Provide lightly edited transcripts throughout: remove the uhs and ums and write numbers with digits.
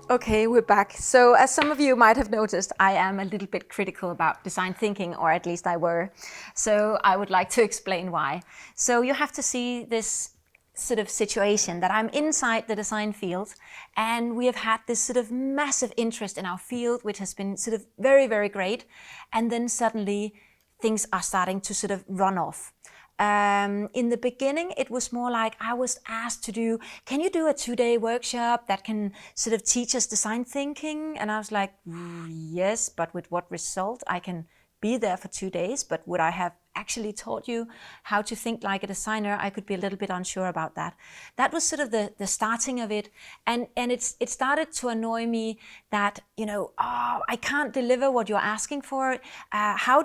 Okay, we're back. So as some of you might have noticed, I am a little bit critical about design thinking, or at least I were. So I would like to explain why. So you have to see this sort of situation that I'm inside the design field, and we have had this sort of massive interest in our field, which has been sort of very, very great. And then suddenly things are starting to sort of run off. In the beginning, it was more like I was asked to do, can you do a 2-day workshop that can sort of teach us design thinking? And I was like, yes, but with what result? I can be there for 2 days, but would I have actually taught you how to think like a designer? I could be a little bit unsure about that. That was sort of the starting of it. And it started to annoy me that, I can't deliver what you're asking for. How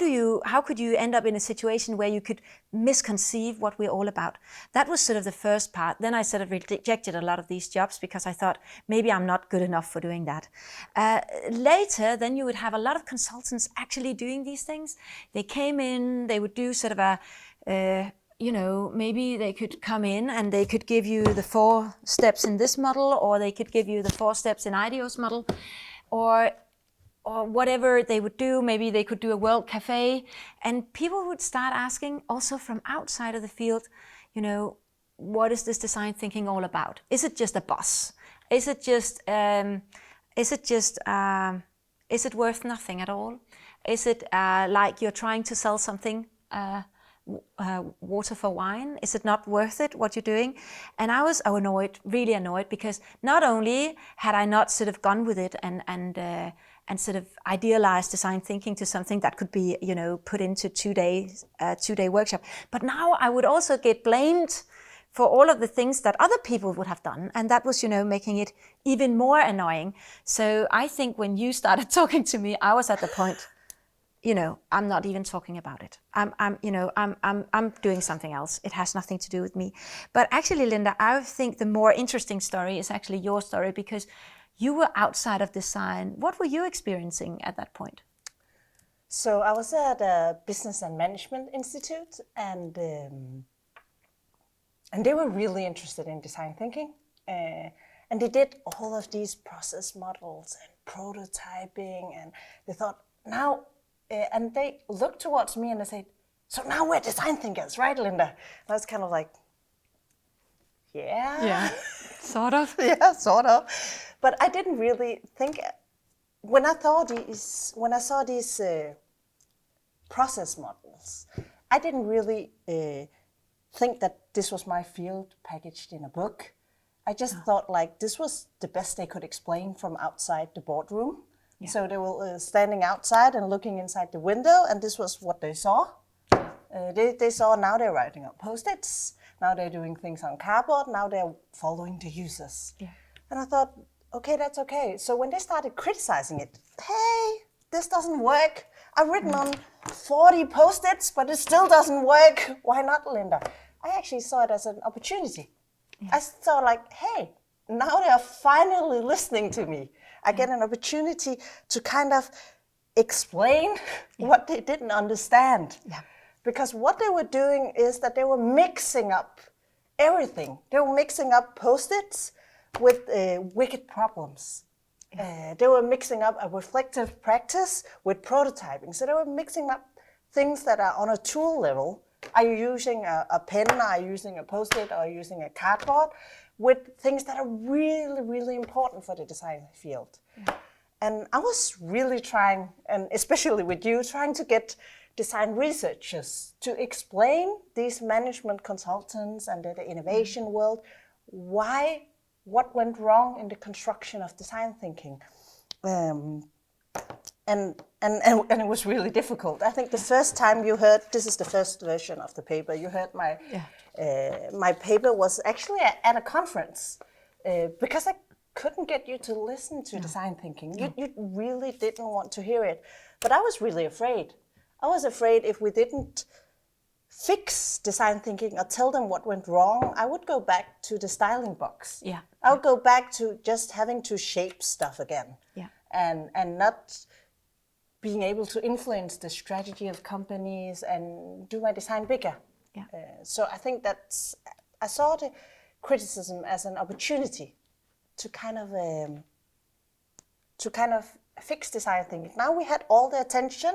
could you end up in a situation where you could misconceive what we're all about? That was sort of the first part. Then I sort of rejected a lot of these jobs because I thought maybe I'm not good enough for doing that. Later, then you would have a lot of consultants actually doing these things. They came in, they would do sort of maybe they could come in and they could give you the 4 steps in this model, or they could give you the 4 steps in IDEO's model, or whatever they would do. Maybe they could do a World Cafe, and people would start asking also from outside of the field, what is this design thinking all about? Is it just a buzz? Is it worth nothing at all? Is it like you're trying to sell something, water for wine? Is it not worth it, what you're doing? And I was annoyed, really annoyed, because not only had I not sort of gone with it and sort of idealized design thinking to something that could be, put into 2-day workshop, but now I would also get blamed for all of the things that other people would have done. And that was, making it even more annoying. So I think when you started talking to me, I was at the point, I'm not even talking about it. I'm doing something else. It has nothing to do with me. But actually, Linda, I think the more interesting story is actually your story, because you were outside of design. What were you experiencing at that point? So I was at a business and management institute, and they were really interested in design thinking. And they did all of these process models and prototyping, and they thought, now, and they looked towards me and they said, so now we're design thinkers, right, Linda? And I was kind of like, yeah, sort of. Yeah, sort of. But I didn't really think, when I saw these process models, I didn't really think that this was my field packaged in a book. I just thought like this was the best they could explain from outside the boardroom. Yeah. So they were standing outside and looking inside the window, and this was what they saw. They saw, now they're writing on Post-its, now they're doing things on cardboard, now they're following the users. Yeah. And I thought, okay, that's okay. So when they started criticizing it, hey, this doesn't work. I've written on 40 Post-its, but it still doesn't work. Why not, Linda? I actually saw it as an opportunity. Yeah. I saw like, hey, now they're finally listening to me. I get an opportunity to kind of explain what they didn't understand. Yeah. Because what they were doing is that they were mixing up everything. They were mixing up Post-its with wicked problems. Yeah. They were mixing up a reflective practice with prototyping. So they were mixing up things that are on a tool level. Are you using a pen? Are you using a Post-it? Are you using a cardboard? With things that are really, really important for the design field. Yeah. And I was really trying, and especially with you, trying to get design researchers to explain these management consultants and the innovation world, what went wrong in the construction of design thinking. And it was really difficult. I think the first time you heard, this is the first version of the paper, you heard my paper was actually at a conference because I couldn't get you to listen to design thinking. You really didn't want to hear it. But I was really afraid. I was afraid if we didn't fix design thinking or tell them what went wrong, I would go back to the styling box. Yeah. I would go back to just having to shape stuff again. Yeah. And not being able to influence the strategy of companies and do my design bigger. Yeah. So I think I saw the criticism as an opportunity to kind of to kind of fix design thinking. Now we had all the attention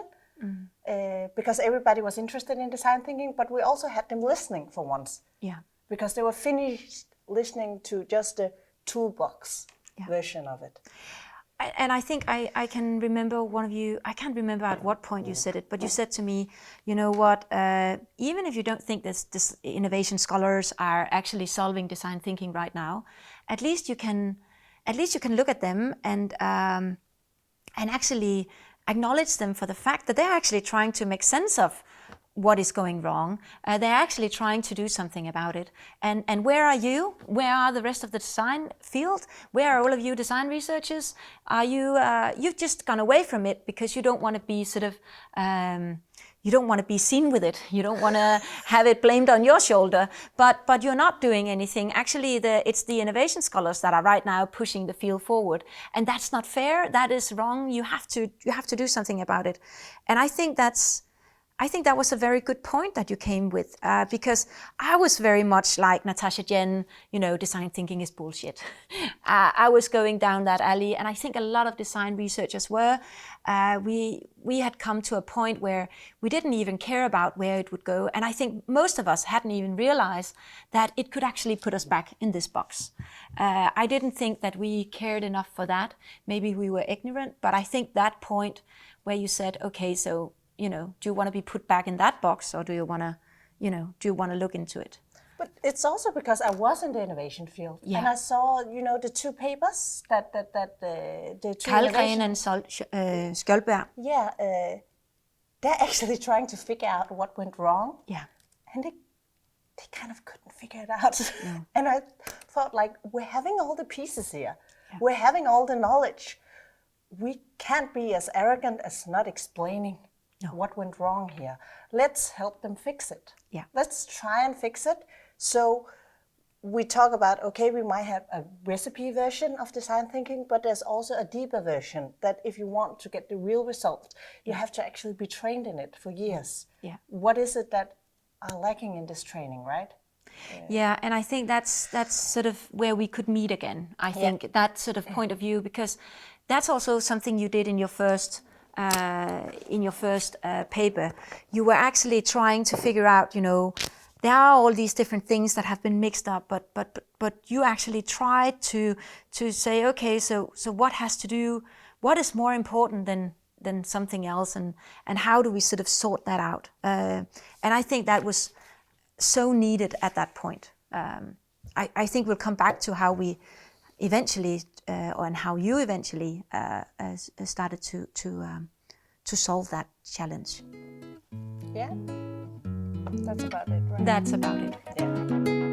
because everybody was interested in design thinking, but we also had them listening for once. Yeah. Because they were finished listening to just the toolbox version of it. And I think I can remember one of you, I can't remember at what point you said it, but you said to me, you know what, even if you don't think this innovation scholars are actually solving design thinking right now, at least you can look at them and actually acknowledge them for the fact that they're actually trying to make sense of what is going wrong. They're actually trying to do something about it. And where are you? Where are the rest of the design field? Where are all of you design researchers? Are you, you've just gone away from it because you don't want to be sort of, you don't want to be seen with it. You don't want to have it blamed on your shoulder, but you're not doing anything. Actually, it's the innovation scholars that are right now pushing the field forward. And that's not fair. That is wrong. You have to do something about it. And I think that was a very good point that you came with, because I was very much like Natasha Jen, you know, design thinking is bullshit. I was going down that alley, and I think a lot of design researchers were. We had come to a point where we didn't even care about where it would go, and I think most of us hadn't even realized that it could actually put us back in this box. I didn't think that we cared enough for that. Maybe we were ignorant, but I think that point where you said, okay, so, you know, do you want to be put back in that box, or do you want to, you know, do you want to look into it? But it's also because I was in the innovation field, and I saw, you know, the two papers that the two Kalgren and Skjoldberg. Yeah, they're actually trying to figure out what went wrong. Yeah, and they kind of couldn't figure it out. No. And I thought, like, we're having all the pieces here. Yeah. We're having all the knowledge. We can't be as arrogant as not explaining what went wrong here. Let's help them fix it. Yeah. Let's try and fix it. So we talk about, okay, we might have a recipe version of design thinking, but there's also a deeper version that if you want to get the real result, you have to actually be trained in it for years. Yeah. What is it that are lacking in this training, right? Yeah, and I think that's sort of where we could meet again. I think that sort of point of view, because that's also something you did in your first paper. You were actually trying to figure out, you know, there are all these different things that have been mixed up, but you actually tried to say, okay, so what is more important than something else, and how do we sort of sort that out? And I think that was so needed at that point. I think we'll come back to how we eventually, and how you eventually started to solve that challenge. Yeah, that's about it, right? That's about it. Yeah.